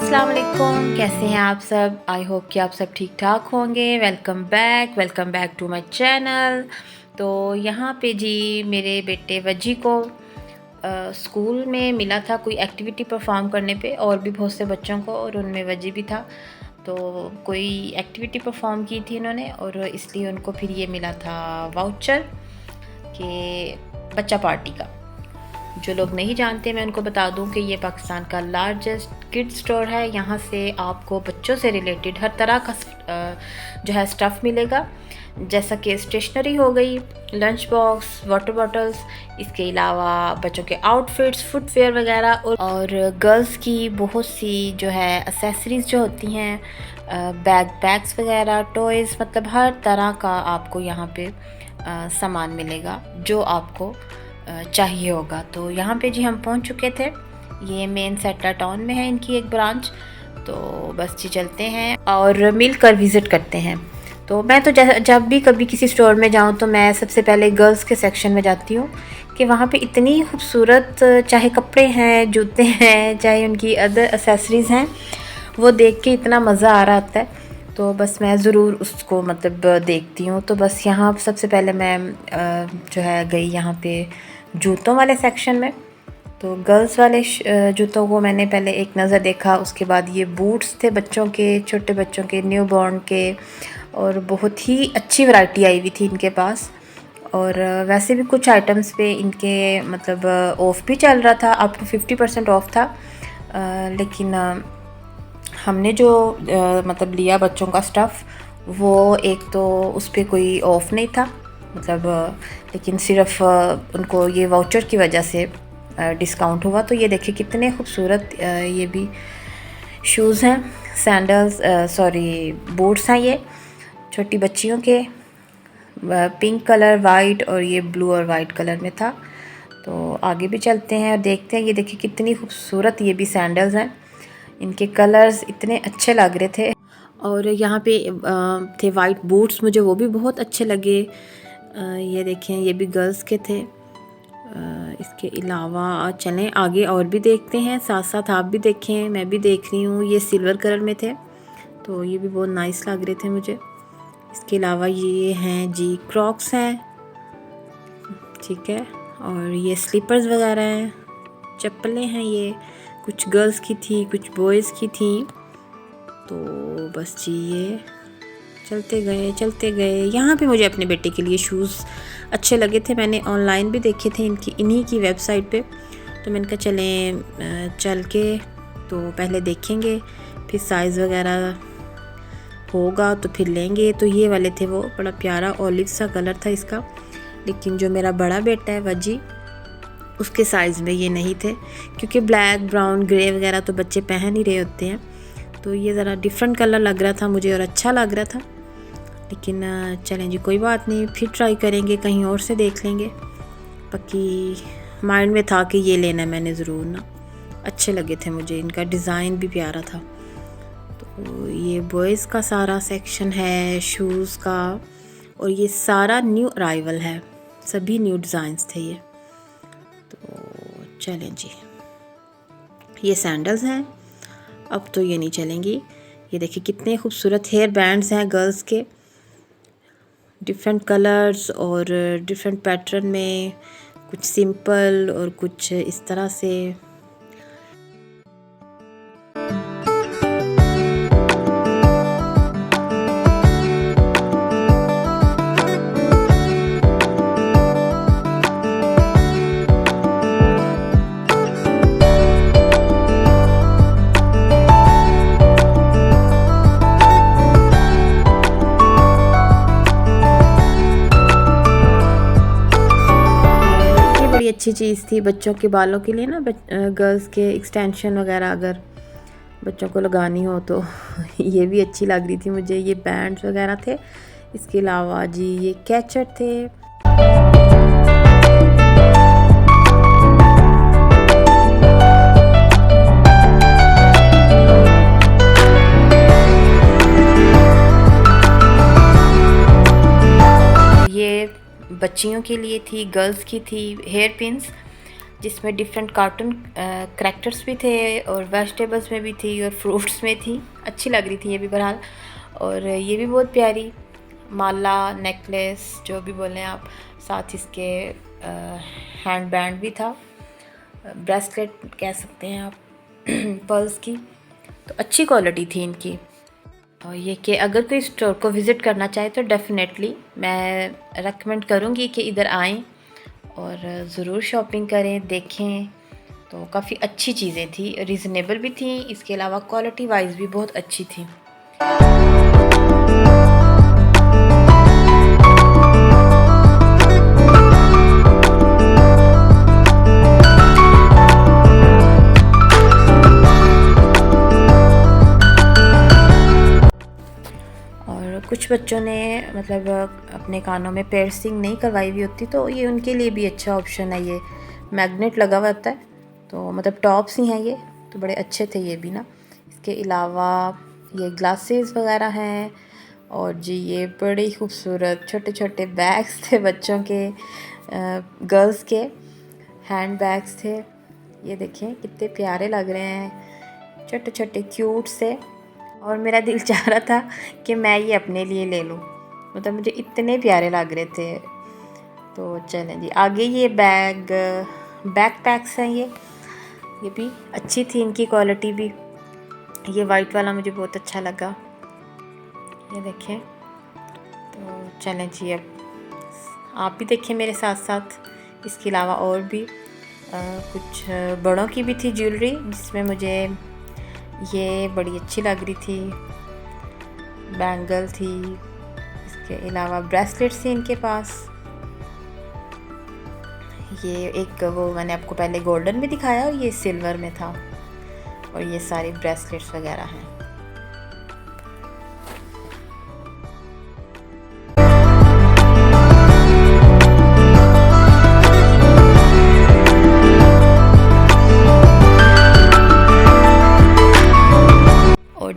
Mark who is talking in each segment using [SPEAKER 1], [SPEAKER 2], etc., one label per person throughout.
[SPEAKER 1] अस्सलाम वालेकुम, कैसे हैं आप सब। आई होप कि आप सब ठीक ठाक होंगे। Welcome back to my channel. तो यहाँ पे जी मेरे बेटे वजी को स्कूल में मिला था कोई एक्टिविटी परफॉर्म करने पे, और भी बहुत से बच्चों को, और उनमें वजी भी था। तो कोई एक्टिविटी परफॉर्म की थी इन्होंने, और इसलिए उनको फिर ये मिला था वाउचर कि बच्चा पार्टी का। जो लोग नहीं जानते मैं उनको बता दूं कि ये पाकिस्तान का लार्जेस्ट किड स्टोर है। यहाँ से आपको बच्चों से रिलेटेड हर तरह का जो है स्टफ़ मिलेगा, जैसा कि स्टेशनरी हो गई, लंच बॉक्स, वाटर बॉटल्स, इसके अलावा बच्चों के आउटफिट्स, फुटवेयर वगैरह, और गर्ल्स की बहुत सी जो है एक्सेसरीज़ जो होती हैं, बैग्स वगैरह, टॉयज़, मतलब हर तरह का आपको यहाँ पे सामान मिलेगा जो आपको चाहिए होगा। तो यहाँ पे जी हम पहुँच चुके थे। ये मेन सेटला टाउन में है इनकी एक ब्रांच। तो बस जी चलते हैं और मिलकर विज़िट करते हैं। तो मैं तो जब भी कभी किसी स्टोर में जाऊँ तो मैं सबसे पहले गर्ल्स के सेक्शन में जाती हूँ कि वहाँ पे इतनी खूबसूरत चाहे कपड़े हैं, जूते हैं, चाहे उनकी अदर एक्सेसरीज़ हैं, वो देख के इतना मज़ा आ रहा होता है। तो बस मैं ज़रूर उसको मतलब देखती हूँ। तो बस यहाँ सबसे पहले मैं जो है गई यहाँ पे जूतों वाले सेक्शन में। तो गर्ल्स वाले जूतों को मैंने पहले एक नज़र देखा। उसके बाद ये बूट्स थे बच्चों के, छोटे बच्चों के, न्यू बॉर्न के, और बहुत ही अच्छी वैरायटी आई हुई थी इनके पास। और वैसे भी कुछ आइटम्स पे इनके मतलब ऑफ़ भी चल रहा था, अप टू 50% ऑफ था। लेकिन हमने जो मतलब लिया बच्चों का स्टफ़, वो एक तो उस पर कोई ऑफ़ नहीं था मतलब, लेकिन सिर्फ उनको ये वाउचर की वजह से डिस्काउंट हुआ। तो ये देखिए कितने खूबसूरत ये भी शूज़ हैं, सैंडल्स, सॉरी बूट्स हैं। ये छोटी बच्चियों के, पिंक कलर, वाइट, और ये ब्लू और वाइट कलर में था। तो आगे भी चलते हैं और देखते हैं। ये देखिए कितनी खूबसूरत ये भी सैंडल्स हैं। इनके कलर्स इतने अच्छे लग रहे थे। और यहाँ पे थे वाइट बूट्स, मुझे वो भी बहुत अच्छे लगे। ये देखें, ये भी गर्ल्स के थे। इसके अलावा चलें आगे और भी देखते हैं, साथ साथ आप भी देखें, मैं भी देख रही हूँ। ये सिल्वर कलर में थे, तो ये भी बहुत नाइस लग रहे थे मुझे। इसके अलावा ये हैं जी क्रॉक्स हैं, ठीक है, और ये स्लीपर्स वगैरह हैं, चप्पलें हैं। ये कुछ गर्ल्स की थी, कुछ बॉयज़ की थी। तो बस जी ये चलते गए। यहाँ पे मुझे अपने बेटे के लिए शूज़ अच्छे लगे थे। मैंने ऑनलाइन भी देखे थे इन्हीं की वेबसाइट पे। तो मैंने कहा चलें चल के तो पहले देखेंगे, फिर साइज़ वगैरह होगा तो फिर लेंगे। तो ये वाले थे, वो बड़ा प्यारा ऑलिव सा कलर था इसका। लेकिन जो मेरा बड़ा बेटा है वजी, उसके साइज़ में ये नहीं थे, क्योंकि ब्लैक, ब्राउन, ग्रे वगैरह तो बच्चे पहन ही रहे होते हैं। तो ये ज़रा डिफरेंट कलर लग रहा था मुझे और अच्छा लग रहा था। लेकिन चलें जी, कोई बात नहीं, फिर ट्राई करेंगे, कहीं और से देख लेंगे। बाकी माइंड में था कि ये लेना है मैंने ज़रूर ना, अच्छे लगे थे मुझे, इनका डिज़ाइन भी प्यारा था। तो ये बॉयज़ का सारा सेक्शन है शूज़ का, और ये सारा न्यू अराइवल है, सभी न्यू डिज़ाइंस थे ये। तो चलें जी, ये सैंडल्स हैं, अब तो ये नहीं चलेंगी। ये देखिए कितने खूबसूरत हेयर बैंड्स हैं गर्ल्स के, डिफरेंट कलर्स और डिफरेंट पैटर्न में, कुछ सिंपल और कुछ इस तरह से। अच्छी चीज़ थी बच्चों के बालों के लिए ना, गर्ल्स के एक्सटेंशन वगैरह अगर बच्चों को लगानी हो तो ये भी अच्छी लग रही थी मुझे। ये बैंड्स वगैरह थे। इसके अलावा जी ये कैचर थे। ये बच्चियों के लिए थी, गर्ल्स की थी हेयर पिन्स। जिसमें डिफरेंट कार्टून करैक्टर्स भी थे और वेजिटेबल्स में भी थी और फ्रूट्स में थी। अच्छी लग रही थी ये भी बहरहाल। और ये भी बहुत प्यारी माला, नेकलेस, जो भी बोलें आप, साथ इसके हैंड बैंड भी था, ब्रेसलेट कह सकते हैं आप पर्ल्स की। तो अच्छी क्वालिटी थी इनकी। और ये कि अगर कोई स्टोर को विज़िट करना चाहे तो डेफ़िनेटली मैं रेकमेंड करूँगी कि इधर आएँ और ज़रूर शॉपिंग करें, देखें। तो काफ़ी अच्छी चीज़ें थी, रीज़नेबल भी थी, इसके अलावा क्वालिटी वाइज भी बहुत अच्छी थी। कुछ बच्चों ने मतलब अपने कानों में पियर्सिंग नहीं करवाई हुई होती, तो ये उनके लिए भी अच्छा ऑप्शन है। ये मैग्नेट लगा हुआ होता है, तो मतलब टॉप्स ही हैं ये, तो बड़े अच्छे थे ये भी ना। इसके अलावा ये ग्लासेस वगैरह हैं। और जी ये बड़े ही खूबसूरत छोटे छोटे बैग्स थे बच्चों के, गर्ल्स के हैंड बैग्स थे। ये देखें कितने प्यारे लग रहे हैं, छोटे छोटे क्यूट से। और मेरा दिल चाह रहा था कि मैं ये अपने लिए ले लूँ, मतलब मुझे इतने प्यारे लग रहे थे। तो चलें जी आगे। ये बैकपैक्स हैं, ये भी अच्छी थी इनकी क्वालिटी भी। ये वाइट वाला मुझे बहुत अच्छा लगा, ये देखें। तो चलें जी अब आप भी देखें मेरे साथ साथ। इसके अलावा और भी कुछ बड़ों की भी थी ज्वेलरी, जिसमें मुझे ये बड़ी अच्छी लग रही थी, बैंगल थी। इसके अलावा ब्रेसलेट्स थी इनके पास। ये एक वो मैंने आपको पहले गोल्डन में दिखाया और ये सिल्वर में था। और ये सारे ब्रेसलेट्स वगैरह हैं।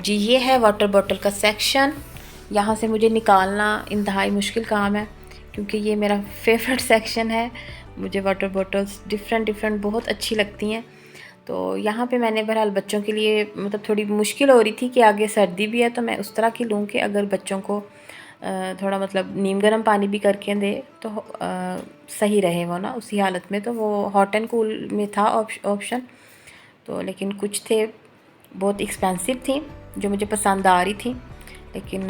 [SPEAKER 1] जी ये है वाटर बॉटल का सेक्शन। यहाँ से मुझे निकालना इंतहाई मुश्किल काम है, क्योंकि ये मेरा फेवरेट सेक्शन है। मुझे वाटर बॉटल्स डिफरेंट बहुत अच्छी लगती हैं। तो यहाँ पे मैंने बहरहाल बच्चों के लिए मतलब थोड़ी मुश्किल हो रही थी कि आगे सर्दी भी है, तो मैं उस तरह की लूँ कि अगर बच्चों को थोड़ा मतलब नीम गर्म पानी भी करके दे तो सही रहे वो ना उसी हालत में। तो वो हॉट एंड कूल में था ऑप्शन। तो लेकिन कुछ थे बहुत एक्सपेंसिव थी जो मुझे पसंद आ रही थी, लेकिन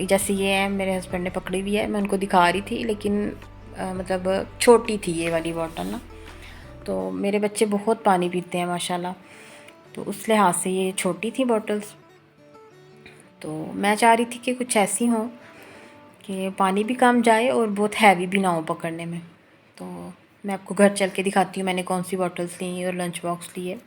[SPEAKER 1] जैसे ये है मेरे हस्बैंड ने पकड़ी हुई है, मैं उनको दिखा रही थी, लेकिन मतलब छोटी थी ये वाली बॉटल ना। तो मेरे बच्चे बहुत पानी पीते हैं माशाल्लाह, तो उस लिहाज से ये छोटी थी बॉटल्स। तो मैं चाह रही थी कि कुछ ऐसी हों कि पानी भी कम जाए और बहुत हैवी भी ना हो पकड़ने में। तो मैं आपको घर चल के दिखाती हूँ मैंने कौन सी बॉटल्स ली और लंच बॉक्स लिए।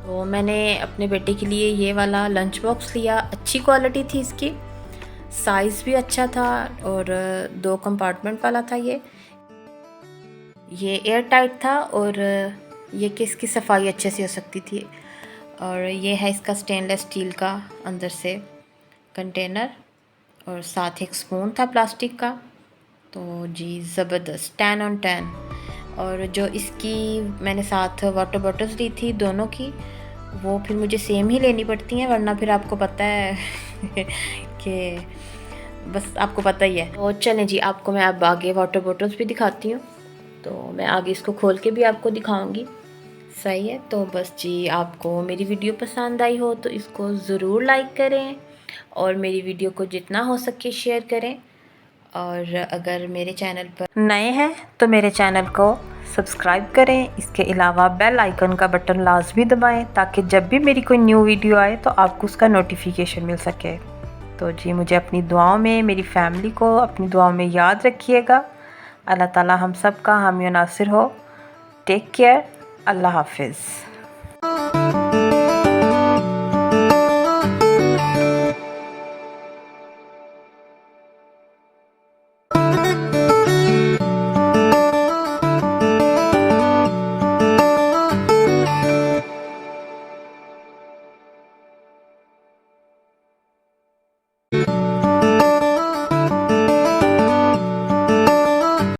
[SPEAKER 1] तो मैंने अपने बेटे के लिए ये वाला लंच बॉक्स लिया। अच्छी क्वालिटी थी इसकी, साइज़ भी अच्छा था और 2 कंपार्टमेंट वाला था ये एयर टाइट था और ये कि इसकी सफाई अच्छे से हो सकती थी। और ये है इसका स्टेनलेस स्टील का अंदर से कंटेनर और साथ एक स्पून था प्लास्टिक का। तो जी ज़बरदस्त 10 on 10। और जो इसकी मैंने साथ वाटर बॉटल्स ली थी दोनों की, वो फिर मुझे सेम ही लेनी पड़ती हैं, वरना फिर आपको पता है कि बस आपको पता ही है। और चलें जी आपको मैं अब आगे वाटर बॉटल्स भी दिखाती हूँ। तो मैं आगे इसको खोल के भी आपको दिखाऊंगी, सही है। तो बस जी आपको मेरी वीडियो पसंद आई हो तो इसको ज़रूर लाइक करें और मेरी वीडियो को जितना हो सके शेयर करें। और अगर मेरे चैनल पर नए हैं तो मेरे चैनल को सब्सक्राइब करें। इसके अलावा बेल आइकन का बटन लाजमी दबाएं ताकि जब भी मेरी कोई न्यू वीडियो आए तो आपको उसका नोटिफिकेशन मिल सके। तो जी मुझे अपनी दुआओं में, मेरी फ़ैमिली को अपनी दुआओं में याद रखिएगा। अल्लाह ताला हम सब का हामी और नासिर हो। Take care. अल्लाह हाफ़िज़।